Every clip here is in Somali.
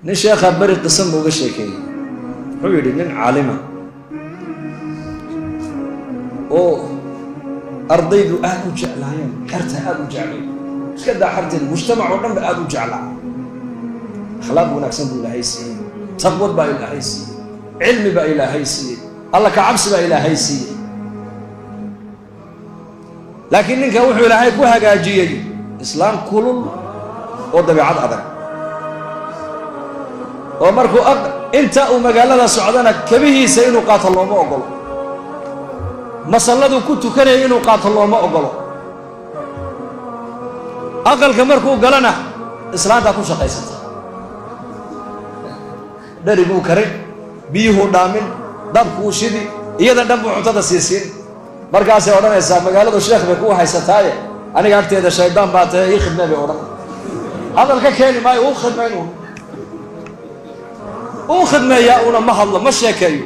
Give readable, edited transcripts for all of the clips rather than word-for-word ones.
نشيخ بري قسم وغشيكي حويري من عالمة أو أرضي ذو أهل جعلين حرتها أهل جعلين إيش كذا حرت المجتمع ونم أهل جعلين أخلاق ونكسب بالهيسي تقوى بالهيسي علم بالهيسي الله كعبس بالهيسي لكن إنك وحول هيك وهجاجية إسلام كل وضبيعات أذر ومركو أنت ومجالنا سعدنا كبيه سينو قاتل الله ما أقول مسألة كنت كره إنه قاتل الله ما أقول أقل كمركو قالنا إسلام تكون شقيسة dari buu kare biyuhu dhaamin dabku shidi iyada dhanbu cuntada siisiin markaas ay oranaysaa magaalada sheekh bay ku haysataaye aniga agteeda shaydaan baa tahay ii khidmay bay oran hadalka keeni maayo uu khidmayno uu khidmaya una ma hadlo ma sheekayo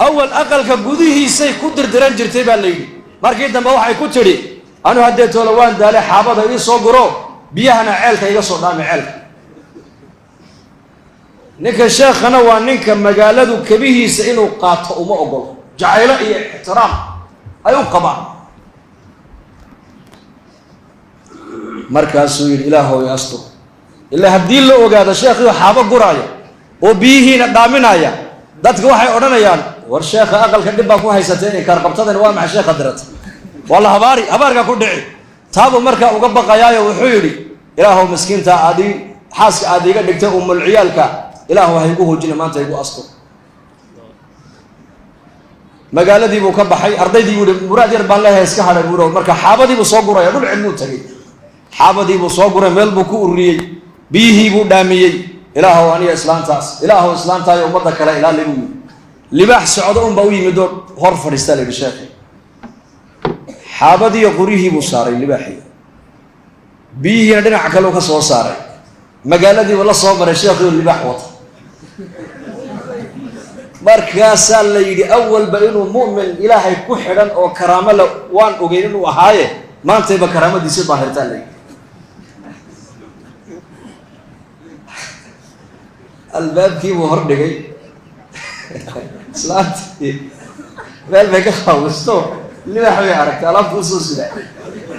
awal aqalka gudihiisay ku dirdiran jirtay baa leeyay markii dambe waxay ku tiri anu hadee toolo waan daalay xaabada ii soo guro biyahana ceelka iga soo dhaamay ceelka ninka sheekhana waa ninka magaaladu kabihiisa inuu qaato uma ogolo jacaylo iyo ixtiraam ay u qabaan markaasuu yidhi ilaahow i astur ilaa haddii la ogaado sheekhiyo xaabo guraya oo biyihiina dhaaminaya dadka waxay odhanayaan war sheekha aqalka dhib baa ku haysatay inay kaarqabtadani waa maxay sheekha dirata waa la habaarka ku dhici taabuu markaa uga baqayaayo wuxuu yidhi ilaahow miskiinta adii xaaska aad iga dhigtay umul ciyaalka ilaahu waxay ugu hoojina maanta igu astur magaaladii buu ka baxay ardaydii buu muraad yar baan leeyahay iska hadhay buuro marka xaabadii buu soo guraya dhul cilmuu tagay xaabadii buu soo guray meel buu ku ururiyey biyihii buu dhaamiyey ilaahu aniga islaantaas ilaahu islaantaayo ummadda kale ilaali buu libaax socdo unbaa u yimid oo hor fadhiista la yidhi sheekhi xaabadii qorihii buu saaray libaaxii biyihiina dhinaca kale ka soo saaray magaaladii buu la soo maray sheekhiyo libaax wata markaasaa la yidhi awalba inuu mu'min ilaahay ku xidhan oo karaamo le waan ogeyn inuu ahaaye maantayba karaamadiisii daahirtaa la yidhi albaabkii buu hor dhigay islaantii meel bay ka qaawisto libaax bay aragtay alaabta usoo sida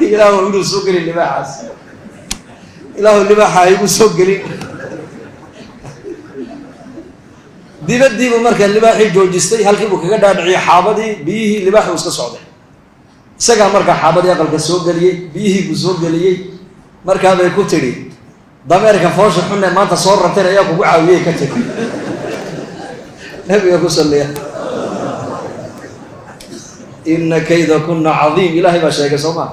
ilaahu inuu soo gelin libaaxaas ilaahu libaaxa igu soo gelin dibadiibu markaa libaaxii joojistay halkii buu kaga dhaadhiciyay xaabadii biyihii libaaxii iska socday isagaa markaa xaabadii aqalka soo geliyey biyihii buu soo geliyey markaabay ku tidhi dameerka foosha xunne maanta soo rabteen ayaa kugu caawiyey ka tegi nabiga ku salliya ina kayda kunna cadiim ilaahay baa sheegay soo maa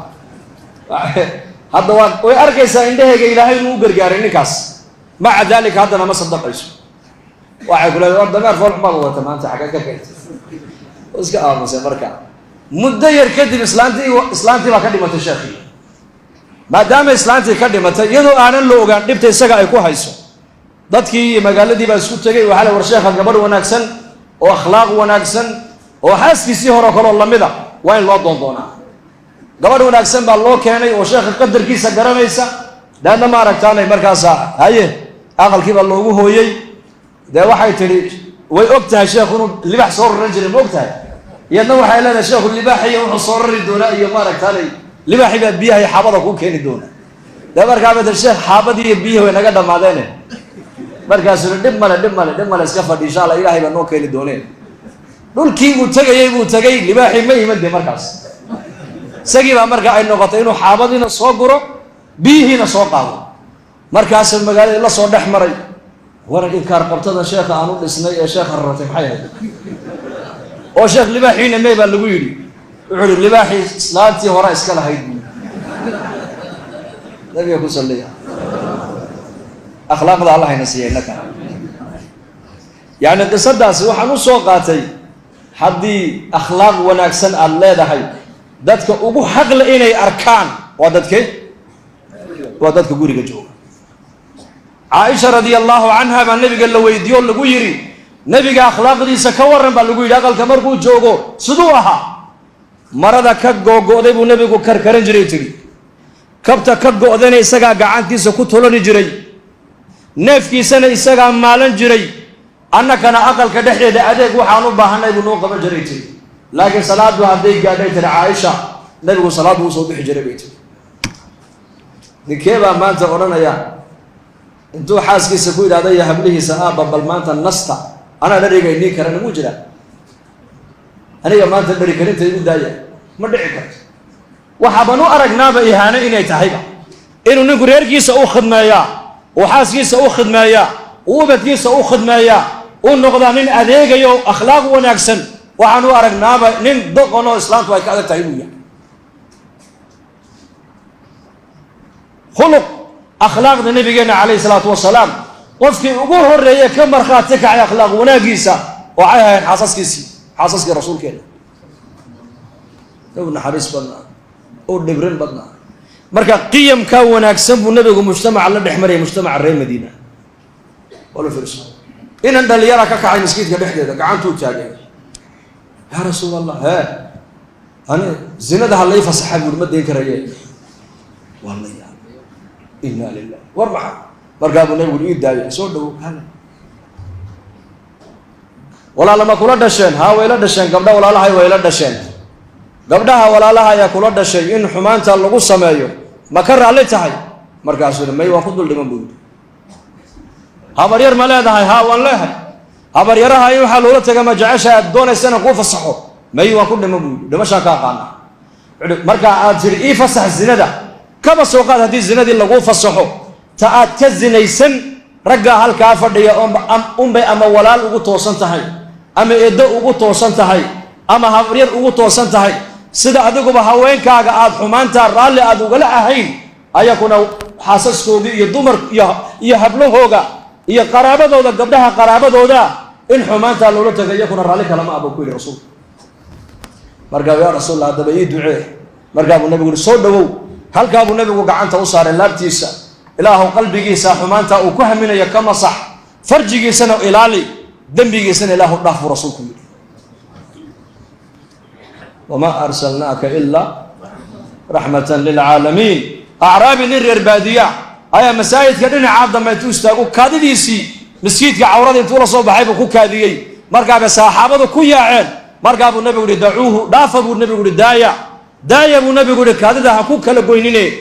hadda way arkaysaa indhahayga ilaahay inuu u gargaaray ninkaas maca daalika haddana ma sadaqayso waxay ku leedahay war dameer fool xun baad wadata maanta xagga ka keentay oo iska aamusay markaa muddo yar kadib islaantii baa ka dhimatay sheekhii maadaama islaantii ka dhimatay iyadoo aanan la ogaan dhibta isaga ay ku hayso dadkii iyo magaaladii baa isku tegay waxaa la war sheekha gabadh wanaagsan oo akhlaaq wanaagsan oo xaaskiisii hore kaloo lamida waa in loo doondoonaa gabadh wanaagsan baa loo keenay oo sheekha qadarkiisa garanaysa daadna ma aragtaanay markaasa haye aqalkii baa loogu hooyey dee waxay tidhi way og tahay sheekhu inuu libaax soo raran jiray ma og tahay iyadna waxay leedahay sheekhu libaaxiyo wuxuu soo rari doonaa iyo ma aragtaanay libaaxii baa biyaha iyo xaabada kuu keeni doona dee markaaba tir sheekh xaabadii iyo biyihii way naga dhammaadeene markaasuu dhib male iska fadhi insha allah ilaahay baa noo keeni dooneen dhulkii buu tegay libaaxii ma iman de markaas isagii baa marka ay noqotay inuu xaabadiina soo guro biyihiina soo qaado markaasuu magaaladii la soo dhex maray waran inkaar qabtada sheekha aan u dhisnay ee sheekha raratay maxay ahayd oo sheekh libaaxiina may baa lagu yidhi wuxuu yidhi libaaxii islaantii hore iska lahayd nabiga ku salliya akhlaaqda allah hayna siiyay innaka yacni qisadaasi waxaan u soo qaatay haddii akhlaaq wanaagsan aad leedahay dadka ugu xaqle inay arkaan waa dadkee waa dadka guriga jooga caaisha radia allahu canha baa nabiga la weydiiyo lagu yidhi nabiga akhlaaqdiisa ka waran baa lagu yidhi aqalka markuu joogo siduu ahaa marada ka googo'day buu nabigu karkaran jiray tiri kabta ka go'dana isagaa gacantiisa ku tolani jiray neefkii sana isaga maalan jiray annakana aqalka dhexdeeda adeeg waxaan u baahanay buu noo qaban jiray tii laakiin salaadu hadday gaadhay tir Aisha nabigu salaadu uu soo bixi jiray beeytii ninkeeba maanta oranaya intuu xaaskiisa ku yiraahdo ya hablihiisa bal maanta nasta ana dharigaynii karana muu jira aniga maanta dhari karinta igu daaya ma dhici karto waxa banu aragnaaba ihaana inay tahayba inuu ninku reerkiisa u khidmeeyaa oo xaaskiisa u khidmeeyaa oo ubadkiisa u khidmeeyaa oo noqda nin adeegayo akhlaaq wanaagsan waxaan u aragnaaba nin doqon oo islaamku ay ka adag tahay buu yahay khuluq akhlaaqda nabigeena calayhi salaatu wasalaam qofkii ugu horeeyay ka markhaati kacay akhlaaq wanaagiisa oo ay ahayn xaasaskii rasuulkeena oo naxariis badnaa oo dhibrin badnaa marka qiyamka wanaagsan buu nabigu mujtamaca la dhexmaray mujtamaca reer Madiina wala firso inan dhalinyara ka kacay masjidka dhexdeeda gacantu taagay ya rasuulallah ana zinada halay fasaxa buu ma deyn karayay wallahi inna lillahi warbaha marka buu nabigu ii daayay soo dhaw hal walaalaha kula dhasheen wayla dhasheen gabdha walaalaha wayla dhasheen gabdhaha walaalaha ayaa kula dhashay in xumaanta lagu sameeyo ma ka raali tahay markaas uu may waan ku dul dhiman buu habar yar ma leedahay waan leeyahay habar yaraha in waxa loola tagaa ma jecesha doonaysana ku fasaxo may waan ku dhiman buu dhimasha ka qaana marka aad jir ii fasax zinada kaba soo qaad hadii zinadii lagu fasaxo ta aad ka zinaysan ragga halka fadhiya ama walaal ugu toosan tahay ama eedo ugu toosan tahay ama habar yar ugu toosan tahay sida adiguba haweenkaaga aad xumaanta raali aad uga la ahayn ayakuna xaasaskoodii iyo dumar iyo hablahooga iyo qaraabadooda gabdhaha qaraabadooda in xumaanta loola tagay yakuna raali kala ma abo ku yiri rasuul marka ya rasuul daba ii ducee marka uu nabigu soo dhawow halka uu nabigu gacanta u saaray laabtiisa ilaahu qalbigiisa xumaanta uu ku haminayo kama sax farjigiisana ilaali dambigiisana ilaahu dhaaf rasuulku وما أرسلناك إلا رحمة للعالمين أعرابي نرير بادية أيا مساجد كدنا عبد ما يتوستاقو كاديسي مسجد عورات طول صوب حيبو كو كاديي مرقا بساحابه كو ياعين مرقا ابو النبي يقول دعوه داف ابو النبي يقول دايا ابو النبي يقول كاديدا كو كلا غوينينه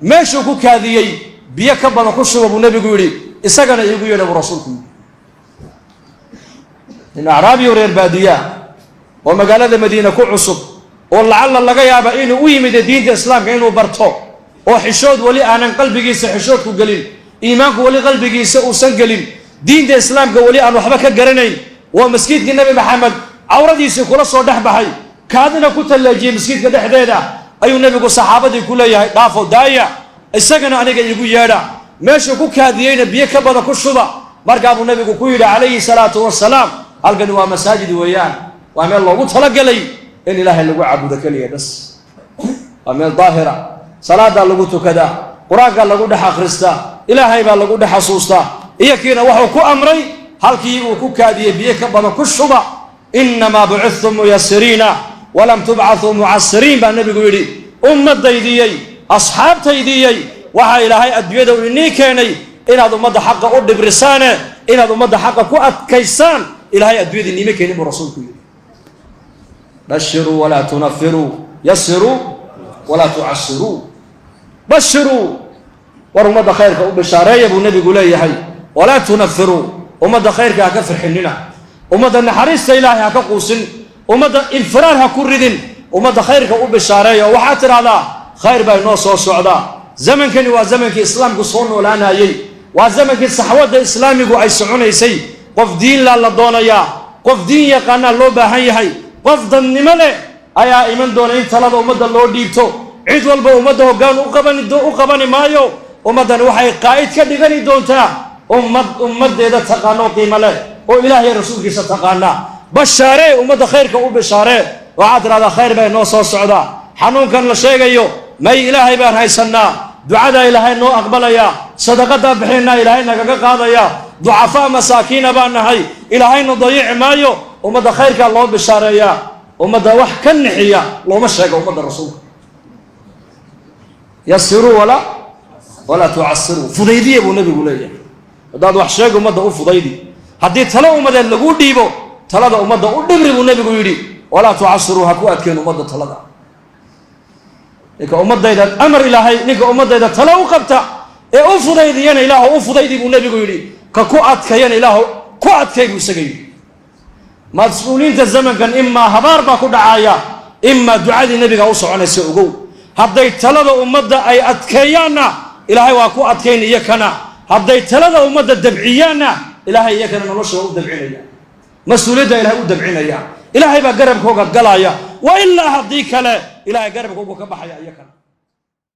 ميشو كو كاديي بيا كبا كو شو ابو النبي يقول اسغنا يغو يدو رسولكم ان أعرابي ورير بادية ومقالة مدينة كو عصب ولعل laga yaaba inuu u yimid diinta islaamka inuu barto oo xishood wali aanan qalbigiisa xishood ku galin iimaanku wali qalbigiisa uu san galin diinta islaamka wali aan waxba ka garanayn waa masjidka nabi maxamed awradiisa kula soo dhaxbaxay kaadina ku talaajiyay masjidka dhexdeeda ayuu nabigu saxaabadii ku leeyahay dhaafo daaya isagana aniga igu yeedha meesha ku kaadiyayna biyo ka bada ku shuba markaa buu nabigu ku yidhi calayhi salaatu wasalaam halkan waa masaajid weeyaan waa meel loogu talagalay in ilaahay lagu caabudo kaliya bas waa meel daahira salaada lagu tukada quraanka lagu dhex akhrista ilaahay baa lagu dhex xasuusta iyakiina wuxuu ku amray halkii uu ku kaadiyay biyo ka badan ku shuba inma bu'ithum muyassirina wa lam tub'athu mu'assirin baa nabigu yiri ummadaydiyay asxaabtaydiyay waxa ilaahay adduunyada uu inii keenay inaad ummadda xaqa u dhibrisaan inaad ummadda xaqa ku adkaysaan ilaahay adduunyada inii keenay buu rasuulku yiri بشروا ولا تنفروا يسروا ولا تعسروا بشروا ورمض خيرك وبشاريه ابو النبي يقول لي ولا تنفروا ومضى خيرك كفر حننا ومضى النحريس الهي كقوسن ومضى الفرار كردن ومضى خيرك وبشاريه وحاتر هذا خير بين نص وسعدا زمن كان وزمن الاسلام قصون ولا نايي وزمن الصحوه الاسلامي اي سعنيسي قف دين لا دونيا قف دين يقنا لو باهن يحي قفض النملة أيا إيمان دون إن طلب أمد الله ديبتو عيد والبا أمد هجان أقبني مايو أمد وحي قائد كدغني دونتا أمد إذا تقانو قيمة له وإلهي رسولك ستقانا بشاري أمد خيرك وبشاري وعادر هذا خير بين نوص والسعودة حنون كان لشيء ما إلهي بان هاي سنة دعاء إلهي نو أقبل يا صدقة بحينا إلهي نقاق هذا يا ضعفاء مساكين بان هاي إلهي نضيع مايو ومدى خيرك الله بشاريا ومدى وح كنحيا لو مشيك ومدى الرسول يسروا ولا تعسروا فضيدية ابو النبي يقول لي haddaad wax sheeg ummadda u fudaydi haddii talo ummadeed lagu dhiibo talada ummadda u dhibri buu nebigu yidhi walaa tucasiruu ha ku adkeen ummadda talada ninka ummadayda amar ilaahay ninka ummadayda talo u qabta ee u fudaydiyana ilaahu u fudaydi buu nebigu yidhi ka ku adkayana ilaahu ku adkay buu isaga yidhi mas-uuliyiinta zamankan imaa habaar baa ku dhacaya imaa ducadii nebiga u soconaysa ogow hadday talada ummadda ay adkeeyaanna ilaahay waa ku adkayn iyakana hadday talada ummadda dabciyaanna ilaahay iyakana nolosha waa u dabcinaya mas-uuliyadda ilahay u dabcinaya ilaahay baa garabkooga galaya wa ilaa haddii kale ilaahay garabkooga ka baxaya iyakana